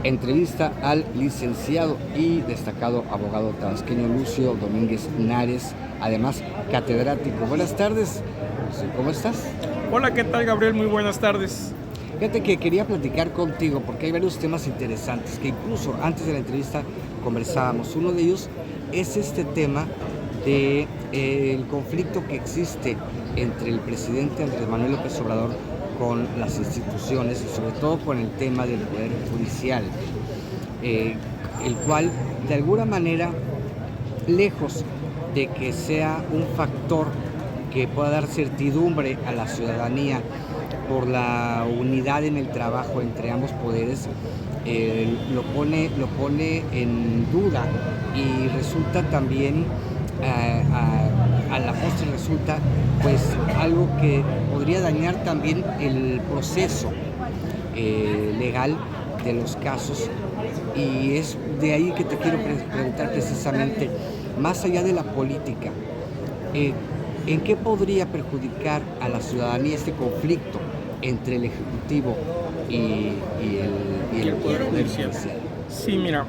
Entrevista al licenciado y destacado abogado tabasqueño Lucio Domínguez Nares, además catedrático. Buenas tardes, ¿cómo estás? Hola, ¿qué tal, Gabriel? Muy buenas tardes. Fíjate que quería platicar contigo porque hay varios temas interesantes que incluso antes de la entrevista conversábamos. Uno de ellos es este tema de el conflicto que existe entre el presidente Andrés Manuel López Obrador con las instituciones y sobre todo con el tema del Poder Judicial, el cual de alguna manera, lejos de que sea un factor que pueda dar certidumbre a la ciudadanía por la unidad en el trabajo entre ambos poderes, lo pone en duda y resulta también a la postre resulta pues algo que podría dañar también el proceso legal de los casos, y es de ahí que te quiero preguntar precisamente, más allá de la política, ¿en qué podría perjudicar a la ciudadanía este conflicto entre el Ejecutivo y el Poder Judicial? Sí, mira,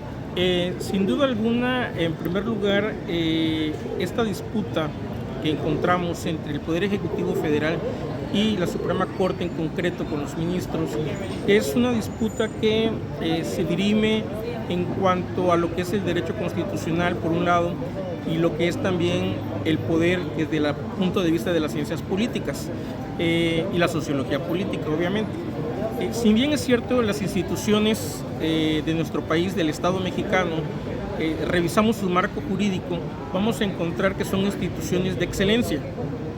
sin duda alguna, en primer lugar, esta disputa que encontramos entre el Poder Ejecutivo Federal y la Suprema Corte, en concreto con los ministros, es una disputa que se dirime en cuanto a lo que es el derecho constitucional, por un lado, y lo que es también el poder desde el punto de vista de las ciencias políticas y la sociología política, obviamente. Si bien es cierto, las instituciones de nuestro país, del Estado mexicano, revisamos su marco jurídico, vamos a encontrar que son instituciones de excelencia,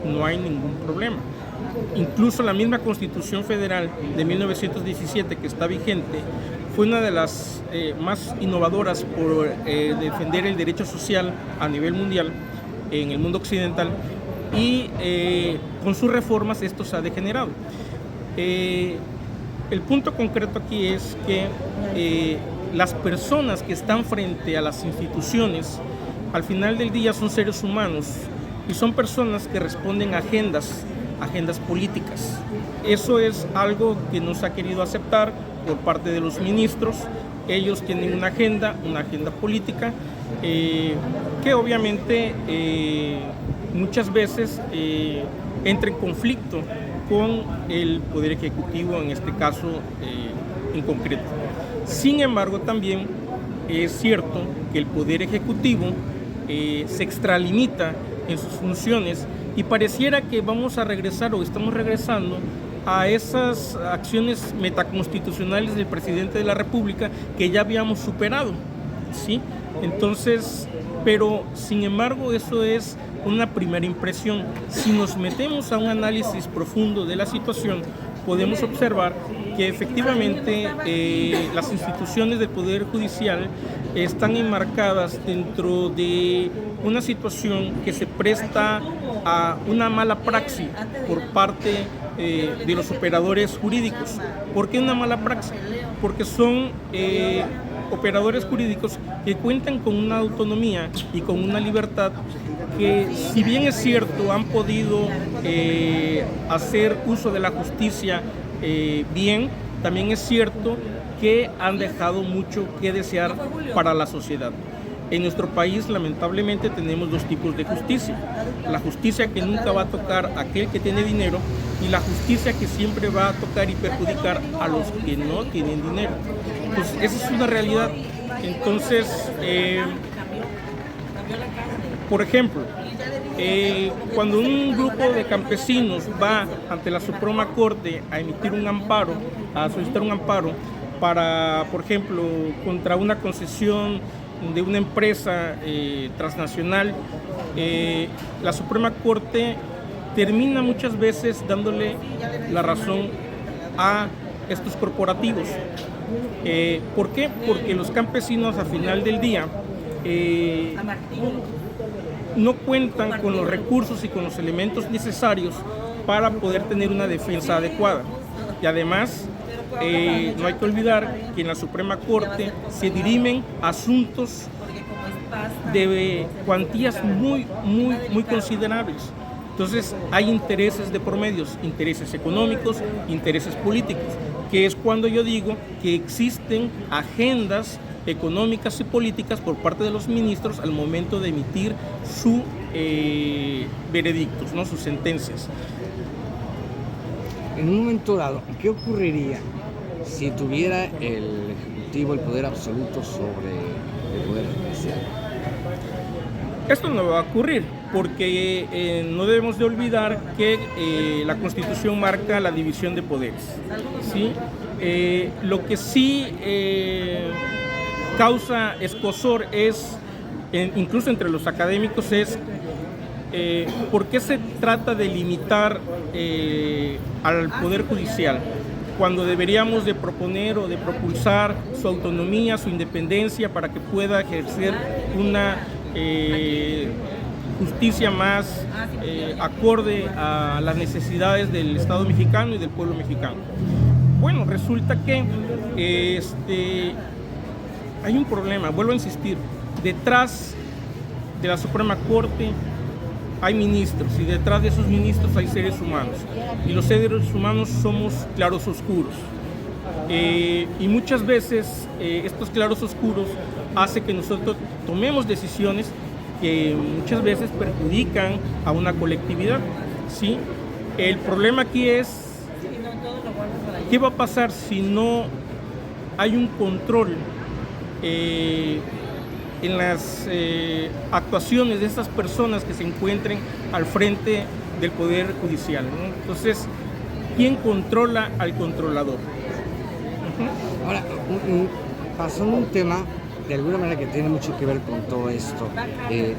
no hay ningún problema. Incluso la misma Constitución Federal de 1917, que está vigente, fue una de las más innovadoras por defender el derecho social a nivel mundial, en el mundo occidental, y con sus reformas esto se ha degenerado. El punto concreto aquí es que las personas que están frente a las instituciones, al final del día son seres humanos y son personas que responden a agendas políticas. Eso es algo que no se ha querido aceptar por parte de los ministros. Ellos tienen una agenda política que obviamente muchas veces entra en conflicto con el Poder Ejecutivo, en este caso en concreto. Sin embargo, también es cierto que el Poder Ejecutivo se extralimita en sus funciones y pareciera que vamos a regresar o estamos regresando a esas acciones metaconstitucionales del presidente de la República que ya habíamos superado, ¿sí? Entonces, pero sin embargo, eso es una primera impresión. Si nos metemos a un análisis profundo de la situación, podemos observar que efectivamente las instituciones del Poder Judicial están enmarcadas dentro de una situación que se presta a una mala praxis por parte de los operadores jurídicos. ¿Por qué una mala praxis? Porque son operadores jurídicos que cuentan con una autonomía y con una libertad que, si bien es cierto, han podido hacer uso de la justicia bien, también es cierto que han dejado mucho que desear para la sociedad. En nuestro país, lamentablemente, tenemos dos tipos de justicia. La justicia que nunca va a tocar a aquel que tiene dinero y la justicia que siempre va a tocar y perjudicar a los que no tienen dinero. Pues esa es una realidad. Entonces, por ejemplo, cuando un grupo de campesinos va ante la Suprema Corte a emitir un amparo, a solicitar un amparo para, por ejemplo, contra una concesión de una empresa transnacional, la Suprema Corte termina muchas veces dándole la razón a estos corporativos. ¿Por qué? Porque los campesinos, al final del día, no cuentan con los recursos y con los elementos necesarios para poder tener una defensa adecuada. Y además, no hay que olvidar que en la Suprema Corte se dirimen asuntos de cuantías muy considerables. Entonces hay intereses de por medio, intereses económicos, intereses políticos. que es cuando yo digo que existen agendas económicas y políticas por parte de los ministros al momento de emitir sus veredictos, ¿no? Sus sentencias. En un momento dado, ¿qué ocurriría si tuviera el Ejecutivo el poder absoluto sobre el Poder Judicial? Esto no va a ocurrir porque no debemos de olvidar que la Constitución marca la división de poderes, ¿sí? Lo que sí causa escozor es, incluso entre los académicos, es ¿por qué se trata de limitar al Poder Judicial cuando deberíamos de proponer o de propulsar su autonomía, su independencia para que pueda ejercer una justicia más acorde a las necesidades del Estado mexicano y del pueblo mexicano? Bueno, resulta que hay un problema, vuelvo a insistir, detrás de la Suprema Corte hay ministros y detrás de esos ministros hay seres humanos y los seres humanos somos clarososcuros y muchas veces estos clarososcuros hacen que nosotros tomemos decisiones que muchas veces perjudican a una colectividad, ¿sí? El problema aquí es ¿qué va a pasar si no hay un control en las actuaciones de estas personas que se encuentren al frente del Poder Judicial, ¿no? Entonces, ¿quién controla al controlador? Ahora, pasando un tema de alguna manera que tiene mucho que ver con todo esto,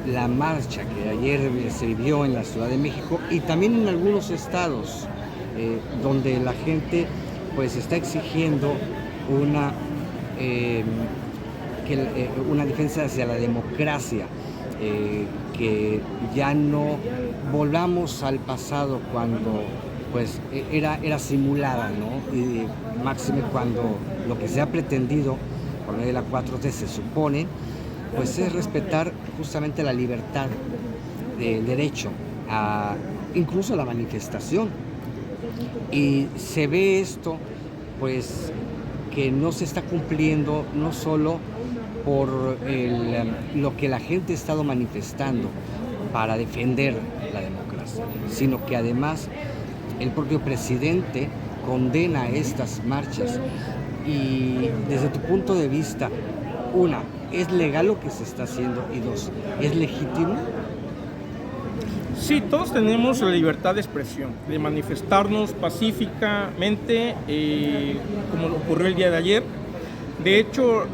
la marcha que ayer se vivió en la Ciudad de México y también en algunos estados donde la gente pues está exigiendo una defensa hacia la democracia, que ya no volvamos al pasado cuando pues era simulada, ¿no? Y máxime cuando lo que se ha pretendido por medio de la 4T se supone pues es respetar justamente la libertad del derecho a incluso a la manifestación, y se ve esto pues que no se está cumpliendo no solo por lo que la gente ha estado manifestando para defender la democracia, sino que además el propio presidente condena estas marchas. Y desde tu punto de vista, una, ¿es legal lo que se está haciendo? Y dos, ¿es legítimo? Sí, todos tenemos la libertad de expresión, de manifestarnos pacíficamente, como ocurrió el día de ayer. De hecho,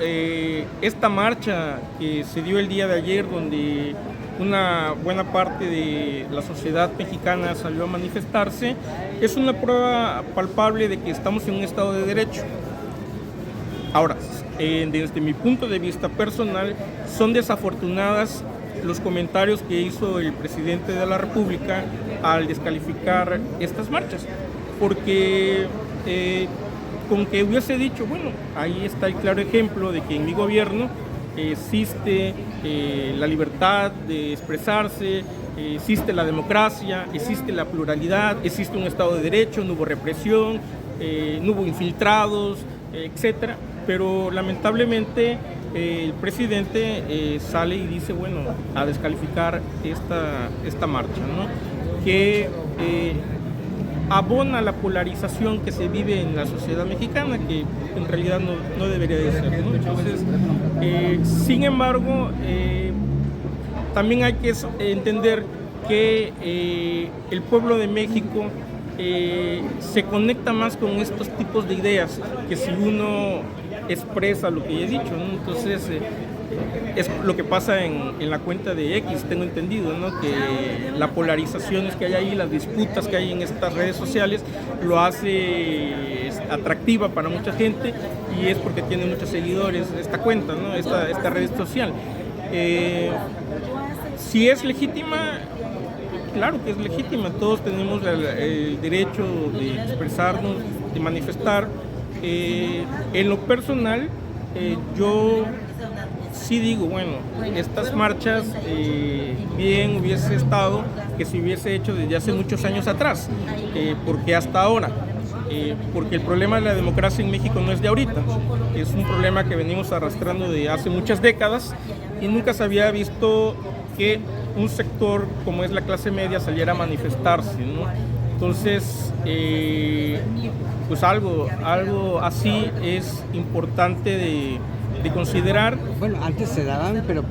esta marcha que se dio el día de ayer, donde una buena parte de la sociedad mexicana salió a manifestarse, es una prueba palpable de que estamos en un Estado de Derecho. Ahora, desde mi punto de vista personal, son desafortunadas los comentarios que hizo el presidente de la República al descalificar estas marchas, porque con que hubiese dicho, bueno, ahí está el claro ejemplo de que en mi gobierno existe la libertad de expresarse, existe la democracia, existe la pluralidad, existe un Estado de Derecho, no hubo represión, no hubo infiltrados, etcétera. Pero lamentablemente el presidente sale y dice, bueno, a descalificar esta marcha, ¿no? Que abona la polarización que se vive en la sociedad mexicana, que en realidad no debería de ser, ¿no? Entonces, sin embargo, también hay que entender que el pueblo de México se conecta más con estos tipos de ideas que si uno expresa lo que ya he dicho, ¿no? Entonces es lo que pasa en la cuenta de X, tengo entendido, ¿no? Que la polarización que hay ahí, las disputas que hay en estas redes sociales lo hace atractiva para mucha gente, y es porque tiene muchos seguidores esta cuenta, ¿no? Esta red social. Si es legítima, claro que es legítima, todos tenemos el derecho de expresarnos, de manifestar. En lo personal, yo sí digo, bueno, estas marchas bien hubiese estado que se hubiese hecho desde hace muchos años atrás, porque hasta ahora porque el problema de la democracia en México no es de ahorita, es un problema que venimos arrastrando de hace muchas décadas y nunca se había visto que un sector como es la clase media saliera a manifestarse, ¿no? Entonces, pues algo así es importante de considerar. Bueno, antes se daban, pero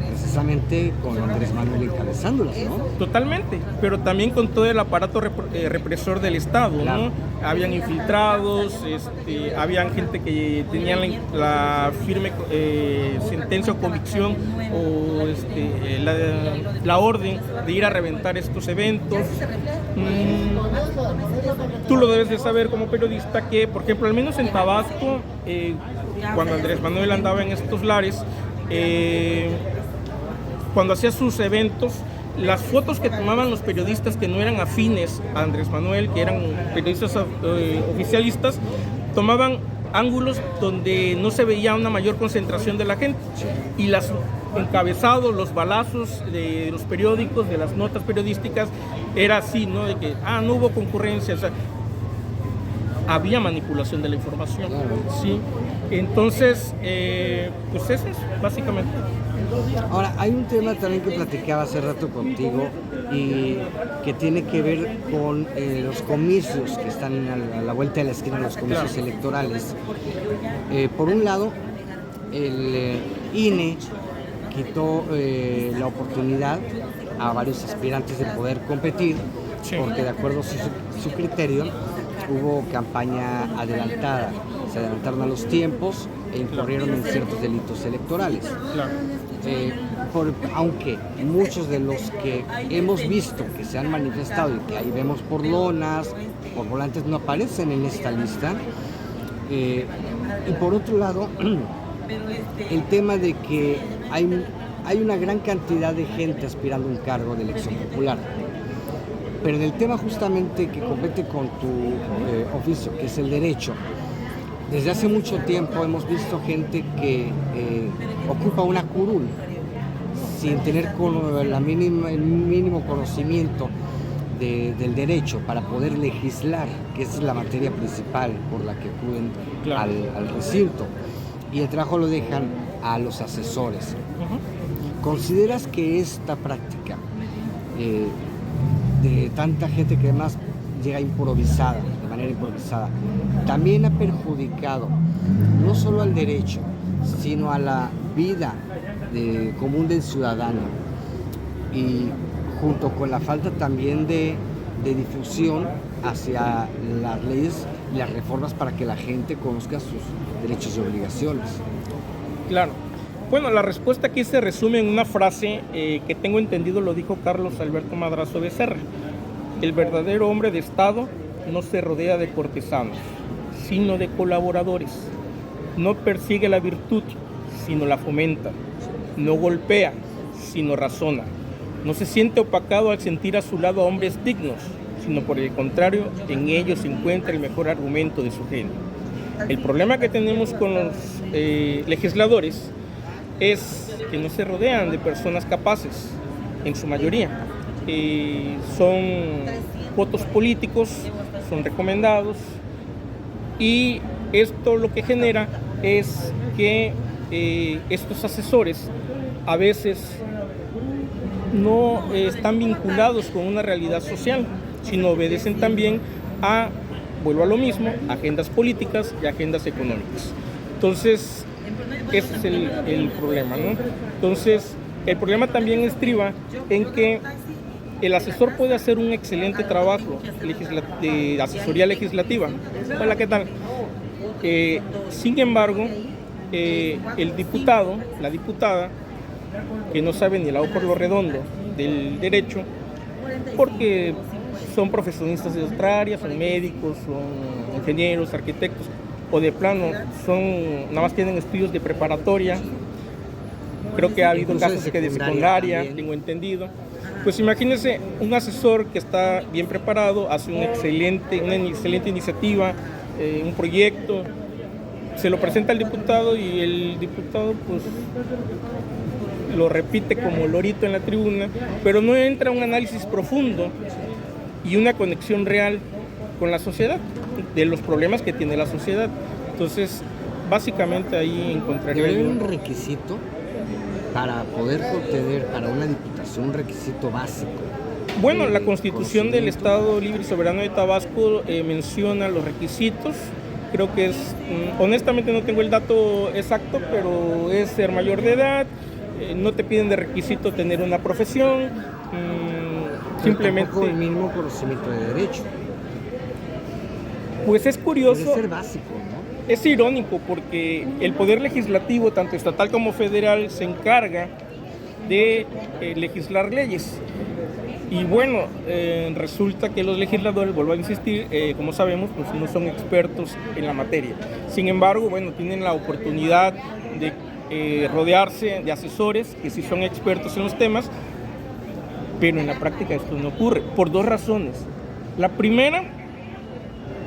precisamente con Andrés Manuel encabezándolas, ¿no? Totalmente, pero también con todo el aparato represor del Estado, claro, ¿no? Habían infiltrados, habían gente que tenían la firme sentencia o convicción o la orden de ir a reventar estos eventos. Tú lo debes de saber como periodista que, por ejemplo, al menos en Tabasco, cuando Andrés Manuel andaba en estos lares, cuando hacía sus eventos, las fotos que tomaban los periodistas que no eran afines a Andrés Manuel, que eran periodistas oficialistas, tomaban ángulos donde no se veía una mayor concentración de la gente. Y los encabezados, los balazos de los periódicos, de las notas periodísticas, era así, ¿no? De que, no hubo concurrencia, o sea, había manipulación de la información, ¿sí? Entonces, pues eso es básicamente. Ahora, hay un tema también que platicaba hace rato contigo y que tiene que ver con los comicios que están a la vuelta de la esquina, los comicios electorales. Por un lado, el INE quitó la oportunidad a varios aspirantes de poder competir, porque de acuerdo a su criterio hubo campaña adelantada, se adelantaron a los tiempos e incurrieron en ciertos delitos electorales. Aunque muchos de los que hemos visto que se han manifestado y que ahí vemos por lonas, por volantes, no aparecen en esta lista. Y por otro lado, el tema de que hay una gran cantidad de gente aspirando a un cargo de elección popular. Pero en el tema justamente que compete con tu oficio, que es el derecho, desde hace mucho tiempo hemos visto gente que ocupa una curul sin tener el mínimo conocimiento del derecho para poder legislar, que es la materia principal por la que acuden al recinto. Y el trabajo lo dejan a los asesores. ¿Consideras que esta práctica de tanta gente que además llega improvisada, de manera improvisada, también ha perjudicado no solo al derecho, sino a la vida común del ciudadano, y junto con la falta también de difusión hacia las leyes y las reformas para que la gente conozca sus derechos y obligaciones? Claro. Bueno, la respuesta aquí se resume en una frase que tengo entendido lo dijo Carlos Alberto Madrazo Becerra. El verdadero hombre de Estado no se rodea de cortesanos, sino de colaboradores. No persigue la virtud, sino la fomenta. No golpea, sino razona. No se siente opacado al sentir a su lado a hombres dignos, sino por el contrario, en ellos se encuentra el mejor argumento de su genio. El problema que tenemos con los legisladores es que no se rodean de personas capaces, en su mayoría. Son votos políticos, son recomendados, y esto lo que genera es que estos asesores a veces no están vinculados con una realidad social, sino obedecen también vuelvo a lo mismo, agendas políticas y agendas económicas. Entonces, ese es el problema, ¿no? Entonces, el problema también estriba en que el asesor puede hacer un excelente trabajo de asesoría legislativa. Hola, ¿qué tal? Sin embargo, el diputado, la diputada, que no sabe ni el lado por lo redondo del derecho, porque son profesionistas de otra área, son médicos, son ingenieros, arquitectos, o de plano nada más tienen estudios de preparatoria. Creo que ha habido casos que de secundaria, también tengo entendido. Pues imagínense un asesor que está bien preparado, hace una excelente iniciativa, un proyecto, se lo presenta al diputado y el diputado pues lo repite como lorito en la tribuna, pero no entra un análisis profundo y una conexión real con la sociedad, de los problemas que tiene la sociedad. Entonces, básicamente ahí encontraría ¿Debería yo. haber un requisito para poder obtener para una diputación, un requisito básico? Bueno, la Constitución del conocimiento. Estado Libre y Soberano de Tabasco menciona los requisitos. Creo que es, honestamente no tengo el dato exacto, pero es ser mayor de edad, no te piden de requisito tener una profesión, Pero simplemente. tampoco el mínimo conocimiento de derecho. Pues es Debe curioso, ser básico, ¿no? es irónico porque el Poder Legislativo, tanto estatal como federal, se encarga de legislar leyes. Y bueno, resulta que los legisladores, vuelvo a insistir, como sabemos, pues no son expertos en la materia. Sin embargo, bueno, tienen la oportunidad de rodearse de asesores que sí son expertos en los temas, pero en la práctica esto no ocurre, por dos razones. La primera,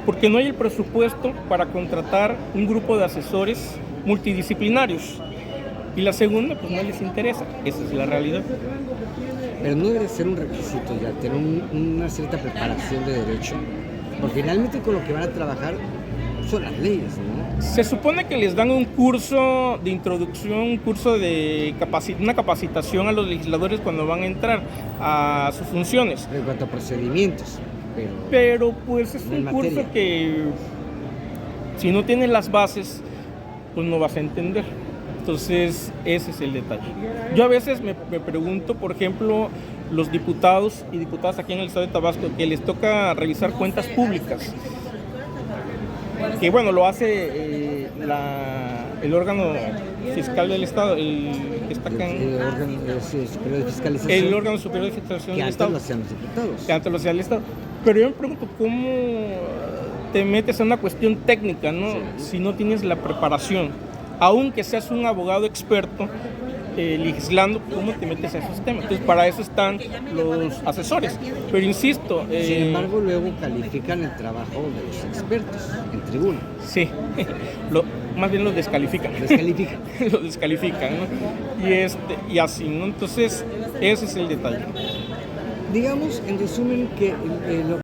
porque no hay el presupuesto para contratar un grupo de asesores multidisciplinarios. Y la segunda, pues no les interesa, esa es la realidad. Pero no debe ser un requisito ya, tener una cierta preparación de derecho, porque finalmente con lo que van a trabajar son las leyes, ¿no? Se supone que les dan un curso de introducción, un curso de una capacitación a los legisladores cuando van a entrar a sus funciones. En cuanto a procedimientos, Pero pues es en un materia. curso que si no tienes las bases, pues no vas a entender. Entonces, ese es el detalle. Yo a veces me pregunto, por ejemplo, los diputados y diputadas aquí en el estado de Tabasco, que les toca revisar cuentas públicas, que bueno, lo hace el órgano fiscal del estado, el que está acá en... El órgano superior de fiscalización. El órgano superior de fiscalización que del antes estado. lo hacían los diputados. Que antes lo hacía el estado. Pero yo me pregunto, ¿cómo te metes a una cuestión técnica, ¿no? Sí. Si no tienes la preparación? Aunque seas un abogado experto legislando, ¿cómo te metes a esos temas? Entonces, para eso están los asesores. Pero insisto... Sin embargo, luego califican el trabajo de los expertos en tribuna. Sí, más bien lo descalifican. Descalifican. Lo descalifican, ¿no? Y así, ¿no? Entonces, ese es el detalle. Digamos, en resumen, que lo